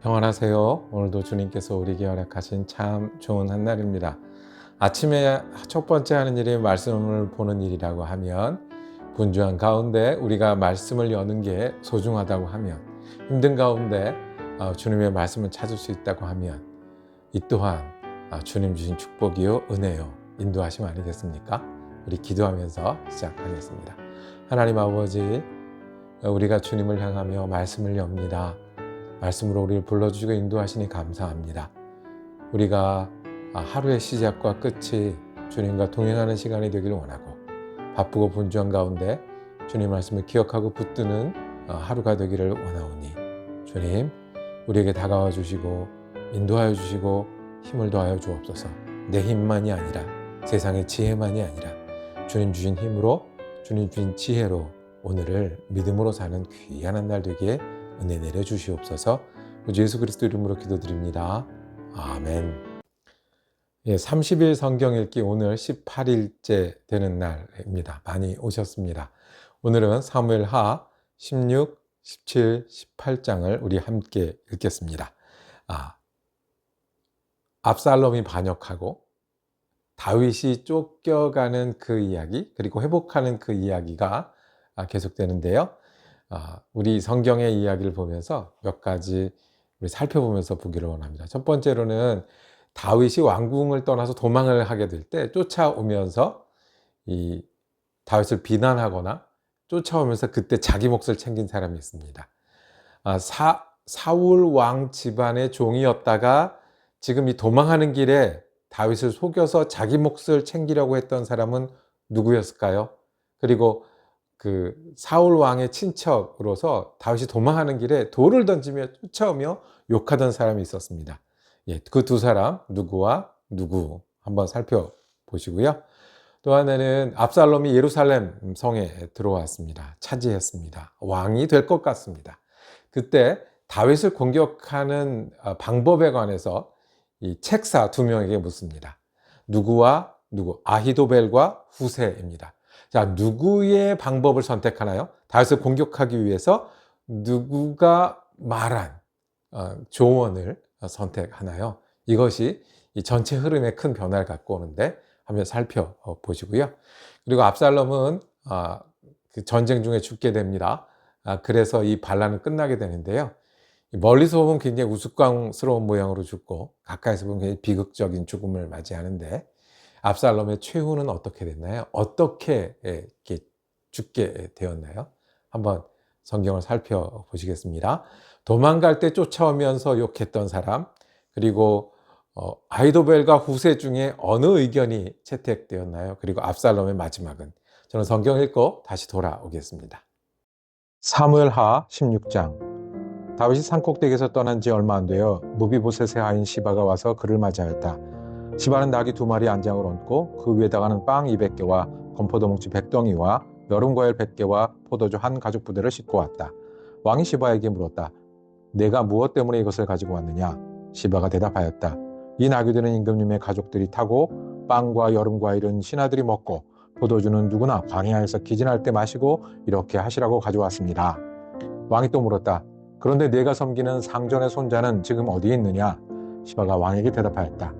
평안하세요. 오늘도 주님께서 우리에게 허락하신 참 좋은 한날입니다. 아침에 첫 번째 하는 일이 말씀을 보는 일이라고 하면, 분주한 가운데 우리가 말씀을 여는 게 소중하다고 하면, 힘든 가운데 주님의 말씀을 찾을 수 있다고 하면, 이 또한 주님 주신 축복이요 은혜요 인도하심 아니겠습니까? 우리 기도하면서 시작하겠습니다. 하나님 아버지, 우리가 주님을 향하며 말씀을 엽니다. 말씀으로 우리를 불러주시고 인도하시니 감사합니다. 우리가 하루의 시작과 끝이 주님과 동행하는 시간이 되기를 원하고, 바쁘고 분주한 가운데 주님 말씀을 기억하고 붙드는 하루가 되기를 원하오니, 주님 우리에게 다가와 주시고 인도하여 주시고 힘을 더하여 주옵소서. 내 힘만이 아니라, 세상의 지혜만이 아니라 주님 주신 힘으로, 주님 주신 지혜로 오늘을 믿음으로 사는 귀한 한 날 되기에 은혜 내려 주시옵소서. 예수 그리스도 이름으로 기도드립니다. 아멘. 30일 성경 읽기, 오늘 18일째 되는 날입니다. 많이 오셨습니다. 오늘은 사무엘하 16, 17, 18장을 우리 함께 읽겠습니다. 압살롬이 반역하고 다윗이 쫓겨가는 그 이야기, 그리고 회복하는 그 이야기가 계속되는데요. 우리 성경의 이야기를 보면서 몇 가지 우리 살펴보면서 보기를 원합니다. 첫 번째로는 다윗이 왕궁을 떠나서 도망을 하게 될 때 쫓아오면서 이 다윗을 비난하거나 쫓아오면서 그때 자기 몫을 챙긴 사람이 있습니다. 사울 왕 집안의 종이었다가 지금 이 도망하는 길에 다윗을 속여서 자기 몫을 챙기려고 했던 사람은 누구였을까요? 그리고 그 사울 왕의 친척으로서 다윗이 도망하는 길에 돌을 던지며 쫓아오며 욕하던 사람이 있었습니다. 그 두 사람 누구와 누구 한번 살펴보시고요. 또 하나는 압살롬이 예루살렘 성에 들어왔습니다. 차지했습니다. 왕이 될 것 같습니다. 그때 다윗을 공격하는 방법에 관해서 이 책사 두 명에게 묻습니다. 누구와 누구? 아히도벨과 후세입니다. 자, 누구의 방법을 선택하나요? 다윗을 공격하기 위해서 누구가 말한 조언을 선택하나요? 이것이 이 전체 흐름에 큰 변화를 갖고 오는데 한번 살펴보시고요. 그리고 압살롬은 그 전쟁 중에 죽게 됩니다. 그래서 이 반란은 끝나게 되는데요. 멀리서 보면 굉장히 우스꽝스러운 모양으로 죽고, 가까이서 보면 굉장히 비극적인 죽음을 맞이하는데, 압살롬의 최후는 어떻게 됐나요? 어떻게 이렇게 죽게 되었나요? 한번 성경을 살펴보시겠습니다. 도망갈 때 쫓아오면서 욕했던 사람, 그리고 아히도벨과 후세 중에 어느 의견이 채택되었나요? 그리고 압살롬의 마지막은? 저는 성경 읽고 다시 돌아오겠습니다. 사무엘하 16장. 다윗이 산꼭대기에서 떠난 지 얼마 안 되어 무비보셋의 아인 시바가 와서 그를 맞이하였다. 시바는 나귀 2마리 안장을 얹고 그 위에다가는 빵 200개와 건포도 뭉치 100덩이와 여름과일 100개와 포도주 한 가죽 부대를 싣고 왔다. 왕이 시바에게 물었다. 내가 무엇 때문에 이것을 가지고 왔느냐? 시바가 대답하였다. 이 나귀들은 임금님의 가족들이 타고, 빵과 여름과일은 신하들이 먹고, 포도주는 누구나 광야에서 기진할 때 마시고 이렇게 하시라고 가져왔습니다. 왕이 또 물었다. 그런데 내가 섬기는 상전의 손자는 지금 어디에 있느냐? 시바가 왕에게 대답하였다.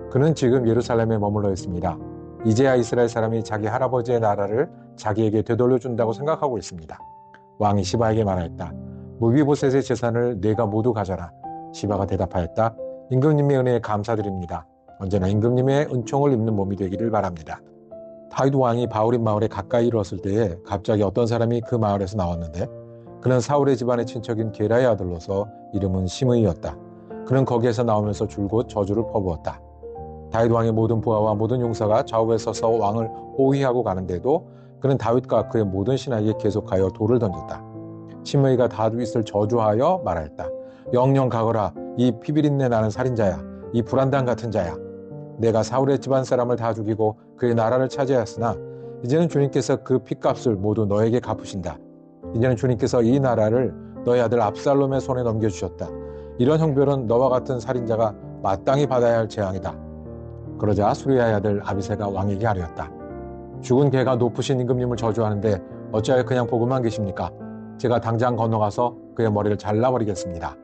그는 지금 예루살렘에 머물러 있습니다. 이제야 이스라엘 사람이 자기 할아버지의 나라를 자기에게 되돌려준다고 생각하고 있습니다. 왕이 시바에게 말하였다. 무비보셋의 재산을 내가 모두 가져라. 시바가 대답하였다. 임금님의 은혜에 감사드립니다. 언제나 임금님의 은총을 입는 몸이 되기를 바랍니다. 다윗 왕이 바울임 마을에 가까이 이르렀을 때에 갑자기 어떤 사람이 그 마을에서 나왔는데, 그는 사울의 집안의 친척인 게라의 아들로서 이름은 시므이였다. 그는 거기에서 나오면서 줄곧 저주를 퍼부었다. 다윗 왕의 모든 부하와 모든 용사가 좌우에 서서 왕을 호위하고 가는데도 그는 다윗과 그의 모든 신하에게 계속하여 돌을 던졌다. 시므이가 다윗을 저주하여 말하였다. 영영 가거라. 이 피비린내 나는 살인자야. 이 불안당 같은 자야. 내가 사울의 집안 사람을 다 죽이고 그의 나라를 차지하였으나 이제는 주님께서 그 핏값을 모두 너에게 갚으신다. 이제는 주님께서 이 나라를 너의 아들 압살롬의 손에 넘겨주셨다. 이런 형벌은 너와 같은 살인자가 마땅히 받아야 할 재앙이다. 그러자 수리아의 아들 아비새가 왕에게 아뢰었다. 죽은 개가 높으신 임금님을 저주하는데 어찌하여 그냥 보고만 계십니까? 제가 당장 건너가서 그의 머리를 잘라버리겠습니다.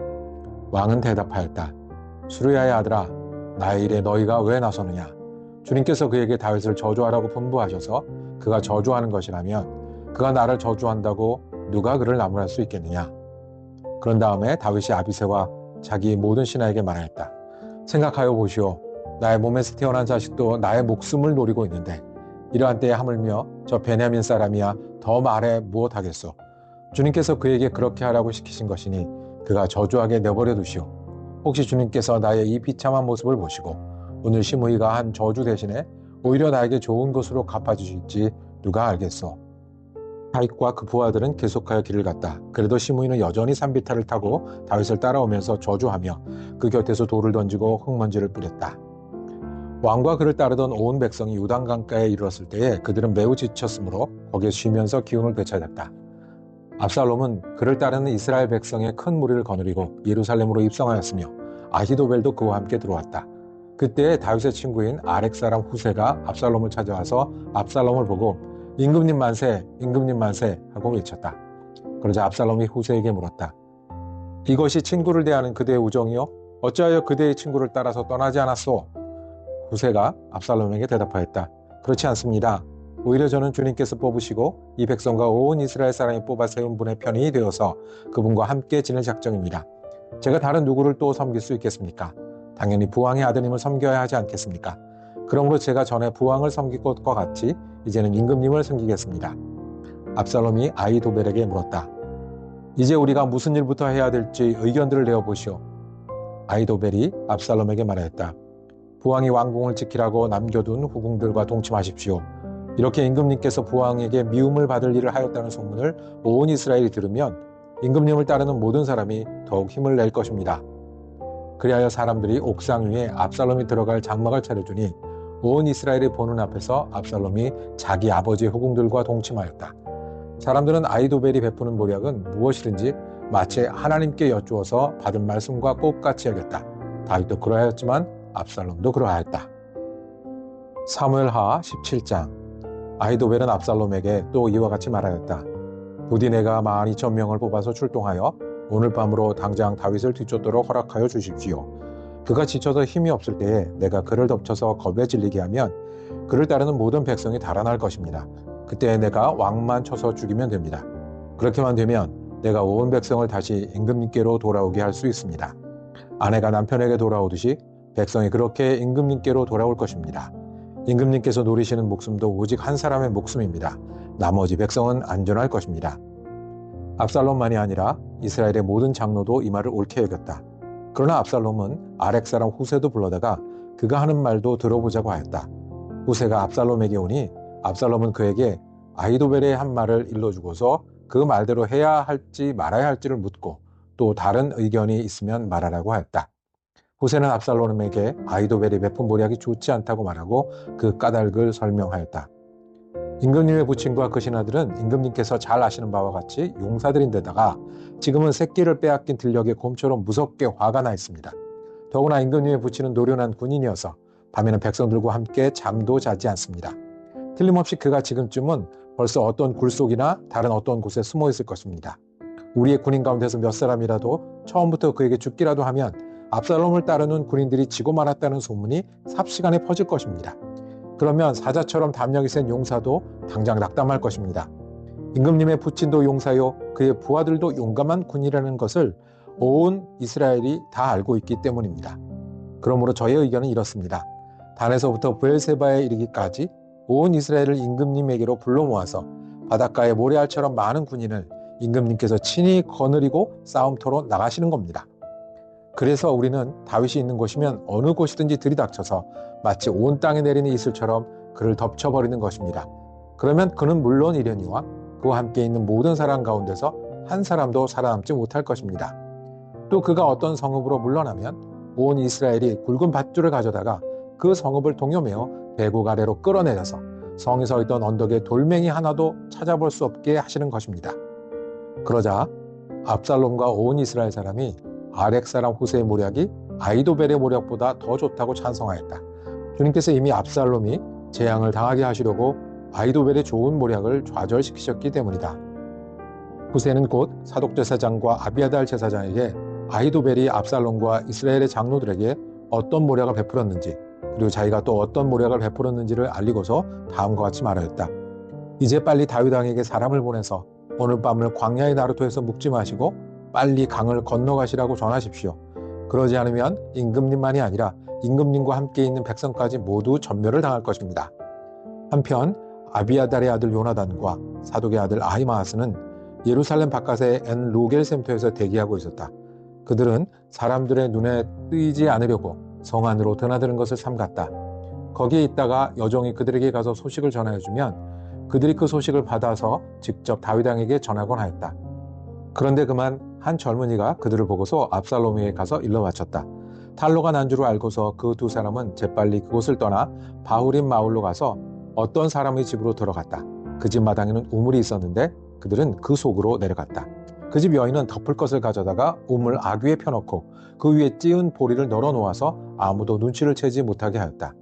왕은 대답하였다. 수르야의 아들아, 나의 일에 너희가 왜 나서느냐? 주님께서 그에게 다윗을 저주하라고 분부하셔서 그가 저주하는 것이라면 그가 나를 저주한다고 누가 그를 나무랄 수 있겠느냐? 그런 다음에 다윗이 아비새와 자기 모든 신하에게 말하였다. 생각하여 보시오. 나의 몸에서 태어난 자식도 나의 목숨을 노리고 있는데 이러한 때에 하물며 저 베냐민 사람이야 더 말해 무엇하겠소. 주님께서 그에게 그렇게 하라고 시키신 것이니 그가 저주하게 내버려 두시오. 혹시 주님께서 나의 이 비참한 모습을 보시고 오늘 시므이가 한 저주 대신에 오히려 나에게 좋은 것으로 갚아주실지 누가 알겠소. 다윗과 그 부하들은 계속하여 길을 갔다. 그래도 시므이는 여전히 산비탈을 타고 다윗을 따라오면서 저주하며 그 곁에서 돌을 던지고 흙먼지를 뿌렸다. 왕과 그를 따르던 온 백성이 요단강가에 이르렀을 때에 그들은 매우 지쳤으므로 거기에 쉬면서 기운을 되찾았다. 압살롬은 그를 따르는 이스라엘 백성의 큰 무리를 거느리고 예루살렘으로 입성하였으며 아히도벨도 그와 함께 들어왔다. 그때 다윗의 친구인 아렉 사람 후세가 압살롬을 찾아와서 압살롬을 보고 임금님 만세, 임금님 만세 하고 외쳤다. 그러자 압살롬이 후세에게 물었다. 이것이 친구를 대하는 그대의 우정이요? 어찌하여 그대의 친구를 따라서 떠나지 않았소? 후세가 압살롬에게 대답하였다. 그렇지 않습니다. 오히려 저는 주님께서 뽑으시고 이 백성과 온 이스라엘 사람이 뽑아 세운 분의 편이 되어서 그분과 함께 지낼 작정입니다. 제가 다른 누구를 또 섬길 수 있겠습니까? 당연히 부왕의 아드님을 섬겨야 하지 않겠습니까? 그러므로 제가 전에 부왕을 섬길 것과 같이 이제는 임금님을 섬기겠습니다. 압살롬이 아히도벨에게 물었다. 이제 우리가 무슨 일부터 해야 될지 의견들을 내어보시오. 아히도벨이 압살롬에게 말하였다. 부왕이 왕궁을 지키라고 남겨둔 후궁들과 동침하십시오. 이렇게 임금님께서 부왕에게 미움을 받을 일을 하였다는 소문을 온 이스라엘이 들으면 임금님을 따르는 모든 사람이 더욱 힘을 낼 것입니다. 그리하여 사람들이 옥상 위에 압살롬이 들어갈 장막을 차려주니 온 이스라엘이 보는 앞에서 압살롬이 자기 아버지의 후궁들과 동침하였다. 사람들은 아히도벨이 베푸는 모략은 무엇이든지 마치 하나님께 여쭈어서 받은 말씀과 똑같이 여겼다. 다윗도 그러하였지만 압살롬도 그러하였다. 사무엘하 17장. 아히도벨은 압살롬에게 또 이와 같이 말하였다. 부디 내가 12,000명을 뽑아서 출동하여 오늘 밤으로 당장 다윗을 뒤쫓도록 허락하여 주십시오. 그가 지쳐서 힘이 없을 때에 내가 그를 덮쳐서 겁에 질리게 하면 그를 따르는 모든 백성이 달아날 것입니다. 그때 내가 왕만 쳐서 죽이면 됩니다. 그렇게만 되면 내가 온 백성을 다시 임금님께로 돌아오게 할 수 있습니다. 아내가 남편에게 돌아오듯이 백성이 그렇게 임금님께로 돌아올 것입니다. 임금님께서 노리시는 목숨도 오직 한 사람의 목숨입니다. 나머지 백성은 안전할 것입니다. 압살롬만이 아니라 이스라엘의 모든 장로도 이 말을 옳게 여겼다. 그러나 압살롬은 아렉 사람 후세도 불러다가 그가 하는 말도 들어보자고 하였다. 후세가 압살롬에게 오니 압살롬은 그에게 아히도벨의 한 말을 일러주고서 그 말대로 해야 할지 말아야 할지를 묻고 또 다른 의견이 있으면 말하라고 하였다. 후세는 압살롬에게 아히도벨이 베푼 모략이 좋지 않다고 말하고 그 까닭을 설명하였다. 임금님의 부친과 그 신하들은 임금님께서 잘 아시는 바와 같이 용사들인데다가 지금은 새끼를 빼앗긴 들녘의 곰처럼 무섭게 화가 나 있습니다. 더구나 임금님의 부친은 노련한 군인이어서 밤에는 백성들과 함께 잠도 자지 않습니다. 틀림없이 그가 지금쯤은 벌써 어떤 굴속이나 다른 어떤 곳에 숨어 있을 것입니다. 우리의 군인 가운데서 몇 사람이라도 처음부터 그에게 죽기라도 하면 압살롬을 따르는 군인들이 지고 말았다는 소문이 삽시간에 퍼질 것입니다. 그러면 사자처럼 담력이 센 용사도 당장 낙담할 것입니다. 임금님의 부친도 용사요 그의 부하들도 용감한 군이라는 것을 온 이스라엘이 다 알고 있기 때문입니다. 그러므로 저의 의견은 이렇습니다. 단에서부터 브엘세바에 이르기까지 온 이스라엘을 임금님에게로 불러 모아서 바닷가에 모래알처럼 많은 군인을 임금님께서 친히 거느리고 싸움터로 나가시는 겁니다. 그래서 우리는 다윗이 있는 곳이면 어느 곳이든지 들이닥쳐서 마치 온 땅에 내리는 이슬처럼 그를 덮쳐버리는 것입니다. 그러면 그는 물론 이려니와 그와 함께 있는 모든 사람 가운데서 한 사람도 살아남지 못할 것입니다. 또 그가 어떤 성읍으로 물러나면 온 이스라엘이 굵은 밧줄을 가져다가 그 성읍을 동요매어 배국 아래로 끌어내려서 성에 서 있던 언덕에 돌멩이 하나도 찾아볼 수 없게 하시는 것입니다. 그러자 압살롬과 온 이스라엘 사람이 아렉 사람 후세의 모략이 아히도벨의 모략보다 더 좋다고 찬성하였다. 주님께서 이미 압살롬이 재앙을 당하게 하시려고 아히도벨의 좋은 모략을 좌절시키셨기 때문이다. 후세는 곧 사독 제사장과 아비아달 제사장에게 아히도벨이 압살롬과 이스라엘의 장로들에게 어떤 모략을 베풀었는지, 그리고 자기가 또 어떤 모략을 베풀었는지를 알리고서 다음과 같이 말하였다. 이제 빨리 다윗 왕에게 사람을 보내서 오늘 밤을 광야의 나루토에서 묵지 마시고 빨리 강을 건너가시라고 전하십시오. 그러지 않으면 임금님만이 아니라 임금님과 함께 있는 백성까지 모두 전멸을 당할 것입니다. 한편 아비아달의 아들 요나단과 사독의 아들 아히마아스는 예루살렘 바깥의 엔 로겔 샘터에서 대기하고 있었다. 그들은 사람들의 눈에 뜨이지 않으려고 성 안으로 드나드는 것을 삼갔다. 거기에 있다가 여종이 그들에게 가서 소식을 전하여주면 그들이 그 소식을 받아서 직접 다윗 왕에게 전하곤 하였다. 그런데 그만 한 젊은이가 그들을 보고서 압살롬에게 가서 일러 바쳤다. 탈로가 난 줄을 알고서 그 두 사람은 재빨리 그곳을 떠나 바후림 마을로 가서 어떤 사람의 집으로 들어갔다. 그 집 마당에는 우물이 있었는데 그들은 그 속으로 내려갔다. 그 집 여인은 덮을 것을 가져다가 우물 아귀에 펴놓고 그 위에 찌은 보리를 널어 놓아서 아무도 눈치를 채지 못하게 하였다.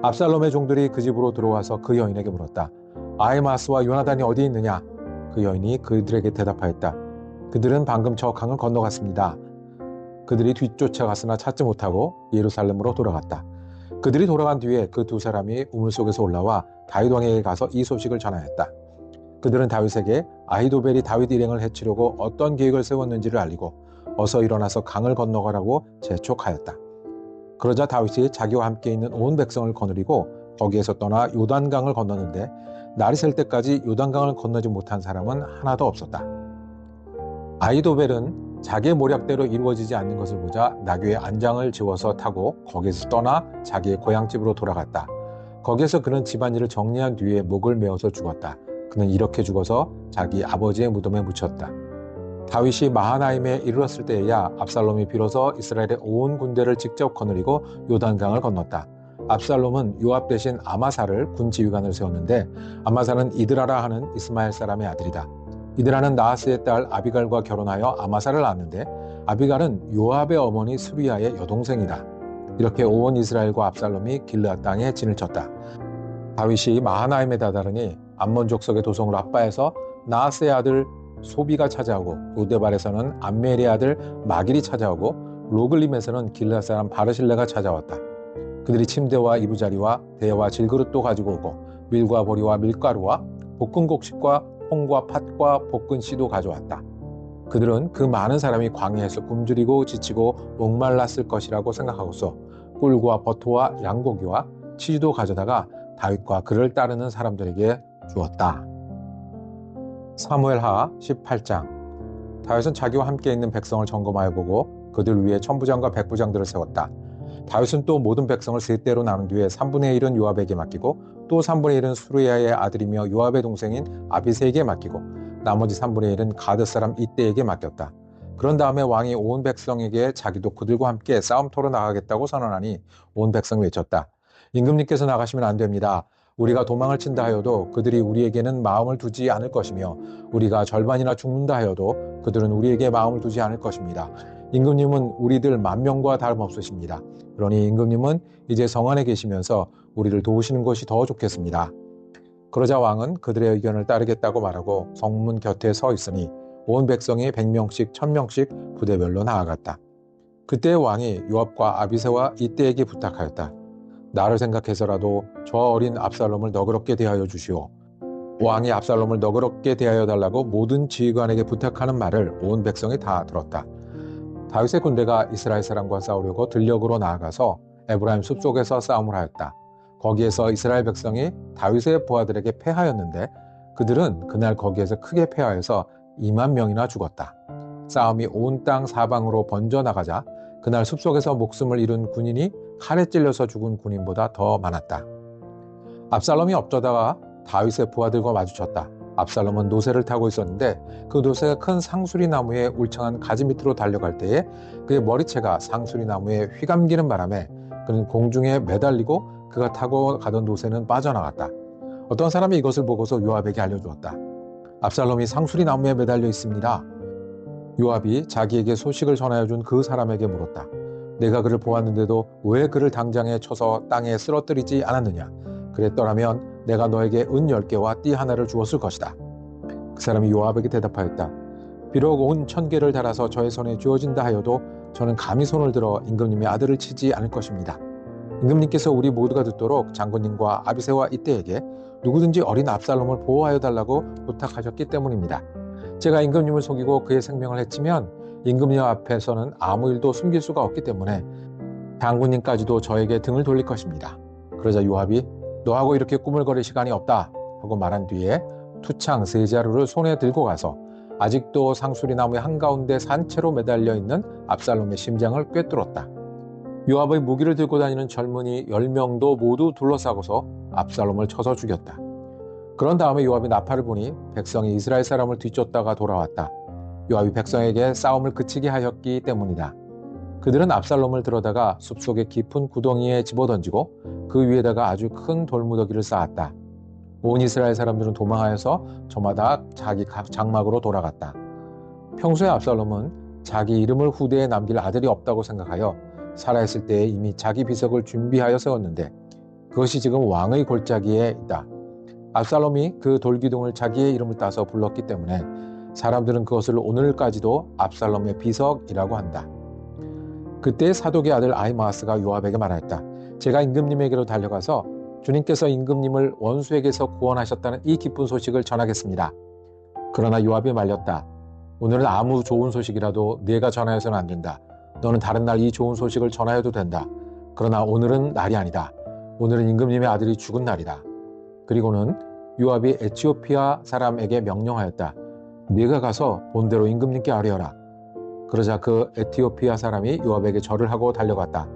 압살롬의 종들이 그 집으로 들어와서 그 여인에게 물었다. 아히마아스와 요나단이 어디 있느냐? 그 여인이 그들에게 대답하였다. 그들은 방금 저 강을 건너갔습니다. 그들이 뒤쫓아갔으나 찾지 못하고 예루살렘으로 돌아갔다. 그들이 돌아간 뒤에 그 두 사람이 우물 속에서 올라와 다윗 왕에게 가서 이 소식을 전하였다. 그들은 다윗에게 아히도벨이 다윗 일행을 해치려고 어떤 계획을 세웠는지를 알리고 어서 일어나서 강을 건너가라고 재촉하였다. 그러자 다윗이 자기와 함께 있는 온 백성을 거느리고 거기에서 떠나 요단강을 건너는데 날이 셀 때까지 요단강을 건너지 못한 사람은 하나도 없었다. 아히도벨은 자기의 모략대로 이루어지지 않는 것을 보자 나귀의 안장을 지워서 타고 거기에서 떠나 자기의 고향집으로 돌아갔다. 거기에서 그는 집안일을 정리한 뒤에 목을 메어서 죽었다. 그는 이렇게 죽어서 자기 아버지의 무덤에 묻혔다. 다윗이 마하나임에 이르렀을 때에야 압살롬이 비로소 이스라엘의 온 군대를 직접 거느리고 요단강을 건넜다. 압살롬은 요압 대신 아마사를 군 지휘관을 세웠는데 아마사는 이드라라 하는 이스마엘 사람의 아들이다. 이드라는 나하스의 딸 아비갈과 결혼하여 아마사를 낳았는데 아비갈은 요압의 어머니 스루야의 여동생이다. 이렇게 온 이스라엘과 압살롬이 길르앗 땅에 진을 쳤다. 다윗이 마하나임에 다다르니 암몬 족속의 도성 라빠에서 나하스의 아들 소비가 찾아오고 로데발에서는 암멜의 아들 마길이 찾아오고 로글림에서는 길르앗 사람 바르실레가 찾아왔다. 그들이 침대와 이부자리와 대와 질그릇도 가지고 오고 밀과 보리와 밀가루와 볶은 곡식과 콩과 팥과 볶은 씨도 가져왔다. 그들은 그 많은 사람이 광야에서 굶주리고 지치고 목말랐을 것이라고 생각하고서 꿀과 버터와 양고기와 치즈도 가져다가 다윗과 그를 따르는 사람들에게 주었다. 사무엘하 18장. 다윗은 자기와 함께 있는 백성을 점검하여 보고 그들 위에 천부장과 백부장들을 세웠다. 다윗은 또 모든 백성을 세 대로 나눈 뒤에 3분의 1은 요압에게 맡기고 또 3분의 1은 수르야의 아들이며 요압의 동생인 아비새에게 맡기고 나머지 3분의 1은 가드 사람 이때에게 맡겼다. 그런 다음에 왕이 온 백성에게 자기도 그들과 함께 싸움터로 나가겠다고 선언하니 온 백성이 외쳤다. 임금님께서 나가시면 안 됩니다. 우리가 도망을 친다 하여도 그들이 우리에게는 마음을 두지 않을 것이며 우리가 절반이나 죽는다 하여도 그들은 우리에게 마음을 두지 않을 것입니다. 임금님은 우리들 10,000명과 다름없으십니다. 그러니 임금님은 이제 성 안에 계시면서 우리를 도우시는 것이 더 좋겠습니다. 그러자 왕은 그들의 의견을 따르겠다고 말하고 성문 곁에 서 있으니 온 백성이 100명씩 1000명씩 부대별로 나아갔다. 그때 왕이 요압과 아비새와 이때에게 부탁하였다. 나를 생각해서라도 저 어린 압살롬을 너그럽게 대하여 주시오. 왕이 압살롬을 너그럽게 대하여 달라고 모든 지휘관에게 부탁하는 말을 온 백성이 다 들었다. 다윗의 군대가 이스라엘 사람과 싸우려고 들녘으로 나아가서 에브라임 숲속에서 싸움을 하였다. 거기에서 이스라엘 백성이 다윗의 부하들에게 패하였는데 그들은 그날 거기에서 크게 패하여서 20,000명이나 죽었다. 싸움이 온 땅 사방으로 번져나가자 그날 숲속에서 목숨을 잃은 군인이 칼에 찔려서 죽은 군인보다 더 많았다. 압살롬이 엎드다가 다윗의 부하들과 마주쳤다. 압살롬은 노새를 타고 있었는데 그 노새가 큰 상수리 나무의 울창한 가지 밑으로 달려갈 때에 그의 머리채가 상수리 나무에 휘감기는 바람에 그는 공중에 매달리고 그가 타고 가던 노새는 빠져나갔다. 어떤 사람이 이것을 보고서 요압에게 알려주었다. 압살롬이 상수리 나무에 매달려 있습니다. 요압이 자기에게 소식을 전하여 준 그 사람에게 물었다. 내가 그를 보았는데도 왜 그를 당장에 쳐서 땅에 쓰러뜨리지 않았느냐? 그랬더라면 내가 너에게 은 10개와 띠 하나를 주었을 것이다. 그 사람이 요압에게 대답하였다. 비록 온 1000개를 달아서 저의 손에 주어진다 하여도 저는 감히 손을 들어 임금님의 아들을 치지 않을 것입니다. 임금님께서 우리 모두가 듣도록 장군님과 아비새와 이때에게 누구든지 어린 압살롬을 보호하여 달라고 부탁하셨기 때문입니다. 제가 임금님을 속이고 그의 생명을 해치면 임금님 앞에서는 아무 일도 숨길 수가 없기 때문에 장군님까지도 저에게 등을 돌릴 것입니다. 그러자 요압이 너하고 이렇게 꾸물거릴 시간이 없다 하고 말한 뒤에 투창 3자루를 손에 들고 가서 아직도 상수리나무의 한가운데 산채로 매달려 있는 압살롬의 심장을 꿰뚫었다. 요압의 무기를 들고 다니는 젊은이 10명도 모두 둘러싸고서 압살롬을 쳐서 죽였다. 그런 다음에 요압이 나팔을 부니 백성이 이스라엘 사람을 뒤쫓다가 돌아왔다. 요압이 백성에게 싸움을 그치게 하였기 때문이다. 그들은 압살롬을 들어다가 숲속의 깊은 구덩이에 집어던지고 그 위에다가 아주 큰 돌무더기를 쌓았다. 온 이스라엘 사람들은 도망하여서 저마다 자기 장막으로 돌아갔다. 평소에 압살롬은 자기 이름을 후대에 남길 아들이 없다고 생각하여 살아있을 때에 이미 자기 비석을 준비하여 세웠는데 그것이 지금 왕의 골짜기에 있다. 압살롬이 그 돌기둥을 자기의 이름을 따서 불렀기 때문에 사람들은 그것을 오늘까지도 압살롬의 비석이라고 한다. 그때 사독의 아들 아히마아스가 요압에게 말하였다. 제가 임금님에게로 달려가서 주님께서 임금님을 원수에게서 구원하셨다는 이 기쁜 소식을 전하겠습니다. 그러나 요압이 말렸다. 오늘은 아무 좋은 소식이라도 네가 전하여서는 안 된다. 너는 다른 날 이 좋은 소식을 전하여도 된다. 그러나 오늘은 날이 아니다. 오늘은 임금님의 아들이 죽은 날이다. 그리고는 요압이 에티오피아 사람에게 명령하였다. 네가 가서 본대로 임금님께 아뢰어라. 그러자 그 에티오피아 사람이 요압에게 절을 하고 달려갔다.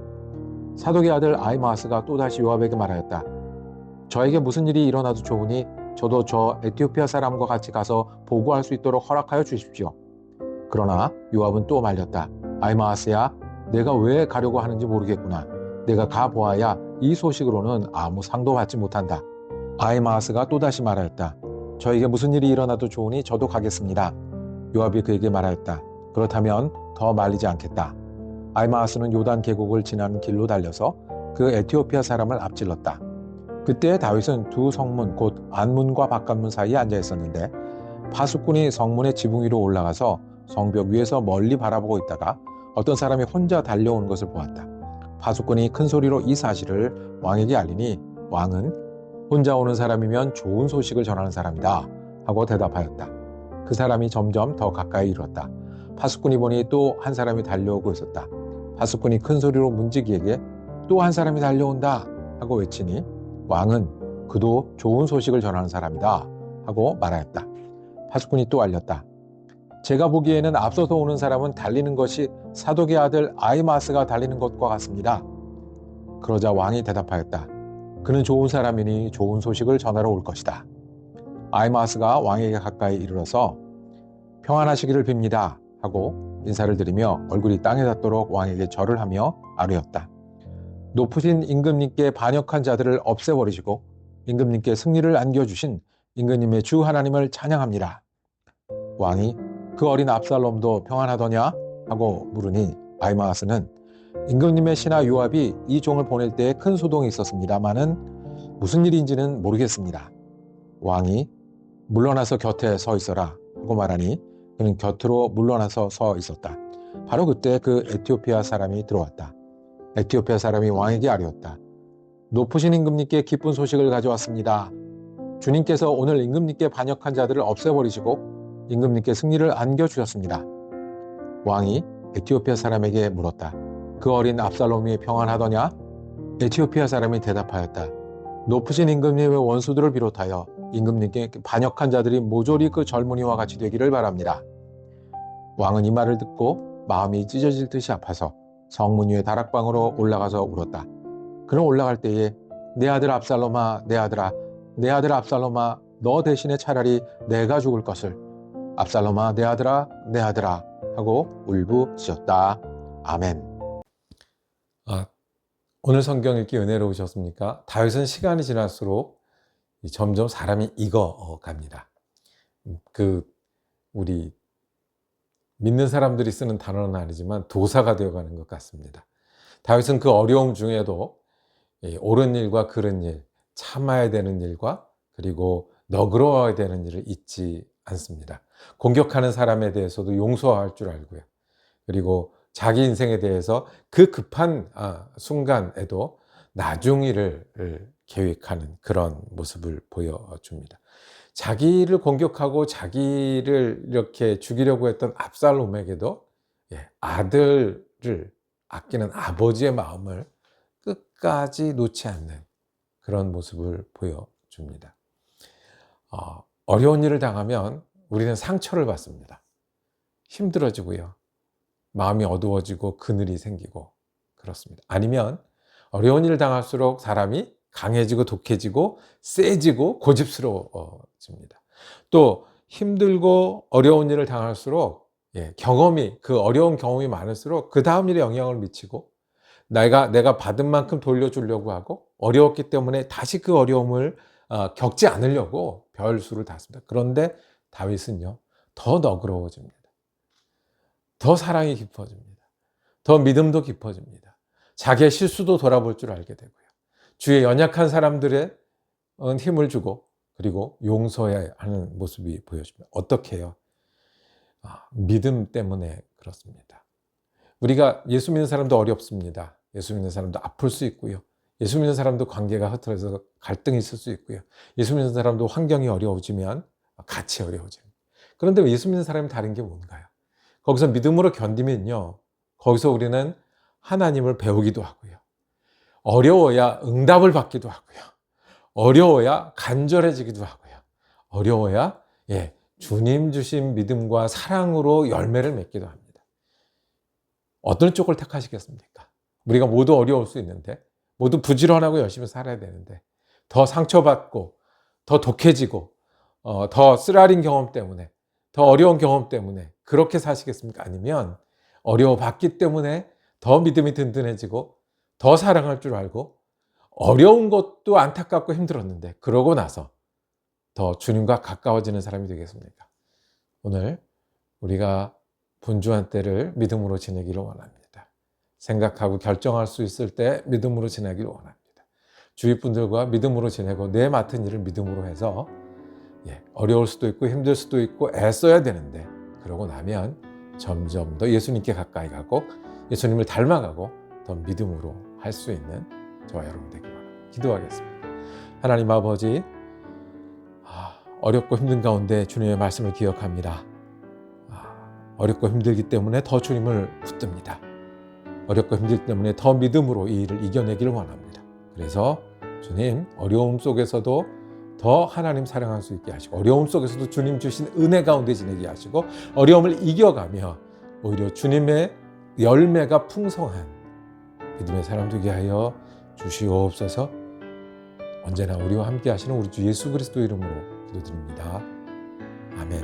사독의 아들 아히마아스가 또다시 요압에게 말하였다. 저에게 무슨 일이 일어나도 좋으니 저도 저 에티오피아 사람과 같이 가서 보고할 수 있도록 허락하여 주십시오. 그러나 요압은 또 말렸다. 아히마아스야, 내가 왜 가려고 하는지 모르겠구나. 내가 가보아야 이 소식으로는 아무 상도 받지 못한다. 아히마아스가 또다시 말하였다. 저에게 무슨 일이 일어나도 좋으니 저도 가겠습니다. 요압이 그에게 말하였다. 그렇다면 더 말리지 않겠다. 아히마아스는 요단 계곡을 지나는 길로 달려서 그 에티오피아 사람을 앞질렀다. 그때 다윗은 두 성문 곧 안문과 바깥문 사이에 앉아 있었는데 파수꾼이 성문의 지붕 위로 올라가서 성벽 위에서 멀리 바라보고 있다가 어떤 사람이 혼자 달려오는 것을 보았다. 파수꾼이 큰 소리로 이 사실을 왕에게 알리니 왕은 혼자 오는 사람이면 좋은 소식을 전하는 사람이다 하고 대답하였다. 그 사람이 점점 더 가까이 이뤘다. 파수꾼이 보니 또 한 사람이 달려오고 있었다. 파수꾼이 큰 소리로 문지기에게 또 한 사람이 달려온다 하고 외치니 왕은 그도 좋은 소식을 전하는 사람이다 하고 말하였다. 파수꾼이 또 알렸다. 제가 보기에는 앞서서 오는 사람은 달리는 것이 사독의 아들 아히마아스가 달리는 것과 같습니다. 그러자 왕이 대답하였다. 그는 좋은 사람이니 좋은 소식을 전하러 올 것이다. 아히마아스가 왕에게 가까이 이르러서 평안하시기를 빕니다 하고 인사를 드리며 얼굴이 땅에 닿도록 왕에게 절을 하며 아뢰었다. 높으신 임금님께 반역한 자들을 없애버리시고 임금님께 승리를 안겨주신 임금님의 주 하나님을 찬양합니다. 왕이 그 어린 압살롬도 평안하더냐? 하고 물으니 아히마아스는 임금님의 신하 요압이 이 종을 보낼 때에 큰 소동이 있었습니다마는 무슨 일인지는 모르겠습니다. 왕이 물러나서 곁에 서 있어라 하고 말하니 그는 곁으로 물러나서 서 있었다. 바로 그때 그 에티오피아 사람이 들어왔다. 에티오피아 사람이 왕에게 아뢰었다. 높으신 임금님께 기쁜 소식을 가져왔습니다. 주님께서 오늘 임금님께 반역한 자들을 없애버리시고 임금님께 승리를 안겨주셨습니다. 왕이 에티오피아 사람에게 물었다. 그 어린 압살롬이 평안하더냐? 에티오피아 사람이 대답하였다. 높으신 임금님의 원수들을 비롯하여 임금님께 반역한 자들이 모조리 그 젊은이와 같이 되기를 바랍니다. 왕은 이 말을 듣고 마음이 찢어질 듯이 아파서 성문 위의 다락방으로 올라가서 울었다. 그는 올라갈 때에 내 아들 압살롬아, 내 아들아, 내 아들 압살롬아, 너 대신에 차라리 내가 죽을 것을. 압살롬아, 내 아들아, 내 아들아 하고 울부짖었다. 아멘. 오늘 성경 읽기 은혜로우셨습니까? 다윗은 시간이 지날수록 점점 사람이 익어갑니다. 우리 믿는 사람들이 쓰는 단어는 아니지만 도사가 되어가는 것 같습니다. 다윗은 그 어려움 중에도 옳은 일과 그른 일, 참아야 되는 일과 그리고 너그러워야 되는 일을 잊지 않습니다. 공격하는 사람에 대해서도 용서할 줄 알고요. 그리고 자기 인생에 대해서 그 급한 순간에도 나중일을 계획하는 그런 모습을 보여줍니다. 자기를 공격하고 자기를 이렇게 죽이려고 했던 압살롬에게도 아들을 아끼는 아버지의 마음을 끝까지 놓지 않는 그런 모습을 보여줍니다. 어려운 일을 당하면 우리는 상처를 받습니다. 힘들어지고요. 마음이 어두워지고 그늘이 생기고 그렇습니다. 아니면 어려운 일을 당할수록 사람이 강해지고 독해지고 세지고 고집스러워집니다. 또 힘들고 어려운 일을 당할수록 그 어려운 경험이 많을수록 그 다음 일에 영향을 미치고 내가 받은 만큼 돌려주려고 하고 어려웠기 때문에 다시 그 어려움을 겪지 않으려고 별수를 닫습니다. 그런데 다윗은요, 더 너그러워집니다. 더 사랑이 깊어집니다. 더 믿음도 깊어집니다. 자기의 실수도 돌아볼 줄 알게 되고요. 주위의 연약한 사람들의 힘을 주고 그리고 용서해야 하는 모습이 보여집니다. 어떻게 해요? 믿음 때문에 그렇습니다. 우리가 예수 믿는 사람도 어렵습니다. 예수 믿는 사람도 아플 수 있고요. 예수 믿는 사람도 관계가 흐트러져서 갈등이 있을 수 있고요. 예수 믿는 사람도 환경이 어려워지면 같이 어려워집니다. 그런데 예수 믿는 사람이 다른 게 뭔가요? 거기서 믿음으로 견디면요, 거기서 우리는 하나님을 배우기도 하고요. 어려워야 응답을 받기도 하고요. 어려워야 간절해지기도 하고요. 어려워야 주님 주신 믿음과 사랑으로 열매를 맺기도 합니다. 어떤 쪽을 택하시겠습니까? 우리가 모두 어려울 수 있는데, 모두 부지런하고 열심히 살아야 되는데, 더 상처받고 더 독해지고 더 쓰라린 경험 때문에, 더 어려운 경험 때문에 그렇게 사시겠습니까? 아니면 어려워봤기 때문에 더 믿음이 든든해지고 더 사랑할 줄 알고 어려운 것도 안타깝고 힘들었는데 그러고 나서 더 주님과 가까워지는 사람이 되겠습니까? 오늘 우리가 분주한 때를 믿음으로 지내기를 원합니다. 생각하고 결정할 수 있을 때 믿음으로 지내기를 원합니다. 주위 분들과 믿음으로 지내고 내 맡은 일을 믿음으로 해서 어려울 수도 있고 힘들 수도 있고 애써야 되는데 그러고 나면 점점 더 예수님께 가까이 가고 예수님을 닮아가고 더 믿음으로 할 수 있는 저와 여러분 되기 바랍니다. 기도하겠습니다. 하나님 아버지, 어렵고 힘든 가운데 주님의 말씀을 기억합니다. 어렵고 힘들기 때문에 더 주님을 붙듭니다. 어렵고 힘들기 때문에 더 믿음으로 이 일을 이겨내기를 원합니다. 그래서 주님, 어려움 속에서도 더 하나님 사랑할 수 있게 하시고 어려움 속에서도 주님 주신 은혜 가운데 지내게 하시고 어려움을 이겨가며 오히려 주님의 열매가 풍성한 믿음의 사람 되게 하여 주시옵소서. 언제나 우리와 함께 하시는 우리 주 예수 그리스도 이름으로 기도드립니다. 아멘.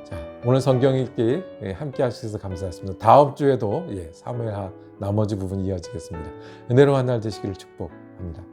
자, 오늘 성경 읽기 함께 하셔서 감사했습니다. 다음 주에도 사무엘하 나머지 부분 이어지겠습니다. 은혜로운 날 되시기를 축복합니다.